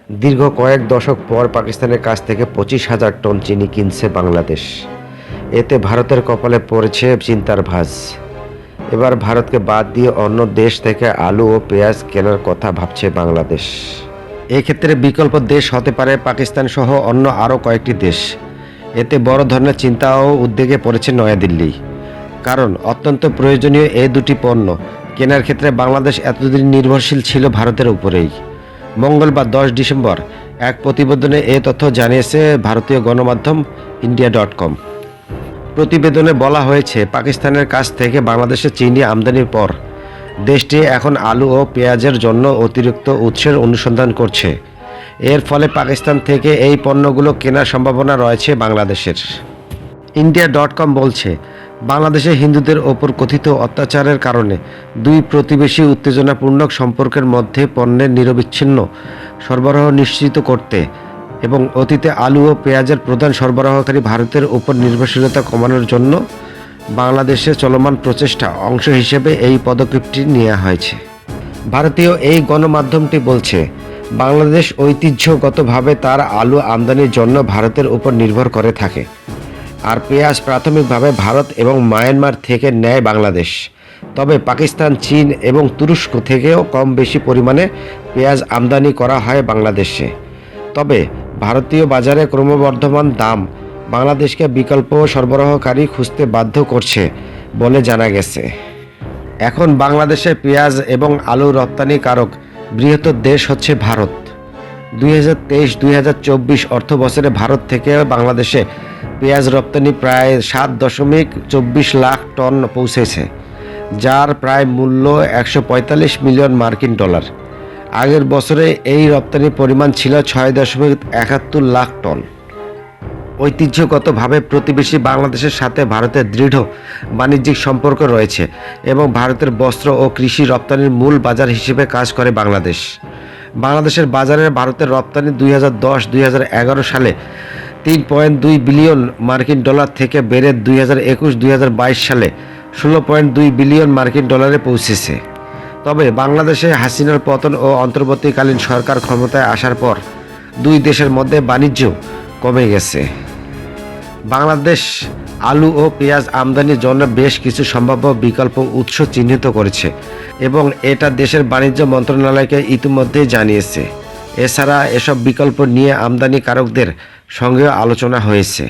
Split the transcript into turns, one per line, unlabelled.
দীর্ঘ কয়েক দশক পর পাকিস্তানের কাছ থেকে 25,000 টন চিনি কিনছে বাংলাদেশ। এতে ভারতের কপালে পড়েছে চিন্তার ভাঁজ। এবার ভারতকে বাদ দিয়ে অন্য দেশ থেকে আলু ও পেঁয়াজ কেনার কথা ভাবছে বাংলাদেশ। এক্ষেত্রে বিকল্প দেশ হতে পারে পাকিস্তান সহ অন্য আরও কয়েকটি দেশ। এতে বড় ধরনের চিন্তা ও উদ্বেগে পড়েছে নয়াদিল্লি। কারণ অত্যন্ত প্রয়োজনীয় এই দুটি পণ্য কেনার ক্ষেত্রে বাংলাদেশ এতদিন নির্ভরশীল ছিল ভারতের উপরেই। মঙ্গলবার 10 ডিসেম্বর এক প্রতিবেদনে এ তথ্য জানিয়েছে ভারতীয় গণমাধ্যম ইন্ডিয়া.com। প্রতিবেদনে বলা হয়েছে, পাকিস্তানের কাছ থেকে বাংলাদেশে চিনি আমদানির পর দেশটি এখন আলু ও পেঁয়াজের জন্য অতিরিক্ত উৎসের অনুসন্ধান করছে। এর ফলে পাকিস্তান থেকে এই পণ্যগুলো কেনার সম্ভাবনা রয়েছে বাংলাদেশের। ইন্ডিয়া.com বলছে, বাংলাদেশে হিন্দুদের ওপর কথিত অত্যাচারের কারণে দুই প্রতিবেশী উত্তেজনাপূর্ণ সম্পর্কের মধ্যে পণ্যের নিরবিচ্ছিন্ন সরবরাহ নিশ্চিত করতে এবং অতীতে আলু ও পেঁয়াজের প্রধান সরবরাহকারী ভারতের উপর নির্ভরশীলতা কমানোর জন্য বাংলাদেশে চলমান প্রচেষ্টা অংশ হিসেবে এই পদক্ষেপটি নেওয়া হয়েছে। ভারতীয় এই গণমাধ্যমটি বলছে, বাংলাদেশ ঐতিহ্যগতভাবে তার আলু আমদানির জন্য ভারতের উপর নির্ভর করে থাকে, আর পেঁয়াজ প্রাথমিকভাবে ভারত এবং মায়ানমার থেকে নেয় বাংলাদেশ। তবে পাকিস্তান, চীন এবং তুরস্ক থেকেও কম বেশি পরিমাণে পেঁয়াজ আমদানি করা হয় বাংলাদেশে। তবে ভারতীয় বাজারে ক্রমবর্ধমান দাম বাংলাদেশকে বিকল্প সরবরাহকারী খুঁজতে বাধ্য করছে বলে জানা গেছে। এখন বাংলাদেশে পেঁয়াজ এবং আলু রপ্তানিকারক বৃহত্তর দেশ হচ্ছে ভারত। 2023-2024 অর্থ বছরে ভারত থেকে বাংলাদেশে পেঁয়াজ রপ্তানি প্রায় 7.24 লাখ টন পৌঁছেছে, যার প্রায় মূল্য 145 মিলিয়ন মার্কিন ডলার। আগের বছরে এই রপ্তানির পরিমাণ ছিল 6.71 লাখ টন। ঐতিহ্যগতভাবে প্রতিবেশী বাংলাদেশের সাথে ভারতের দৃঢ় বাণিজ্যিক সম্পর্ক রয়েছে এবং ভারতের বস্ত্র ও কৃষি রপ্তানির মূল বাজার হিসেবে কাজ করে বাংলাদেশ। বাংলাদেশের বাজারে ভারতের রপ্তানি 2010-2011 সালে 3.2 বিলিয়ন মার্কিন ডলার থেকে বেড়ে 2021-2022 সালে 16.2 বিলিয়ন মার্কিন ডলারে পৌঁছেছে। তবে বাংলাদেশে হাসিনার পতন ও অন্তর্বর্তীকালীন সরকার ক্ষমতায় আসার পর দুই দেশের মধ্যে বাণিজ্য কমে গেছে। বাংলাদেশ আলু ও পেঁয়াজ আমদানির জন্য বেশ কিছু সম্ভাব্য বিকল্প উৎস চিহ্নিত করেছে এবং এটা দেশের বাণিজ্য মন্ত্রণালয়কে ইতিমধ্যেই জানিয়েছে। এছাড়া এসব বিকল্প নিয়ে আমদানিকারকদের সঙ্গেও আলোচনা হয়েছে।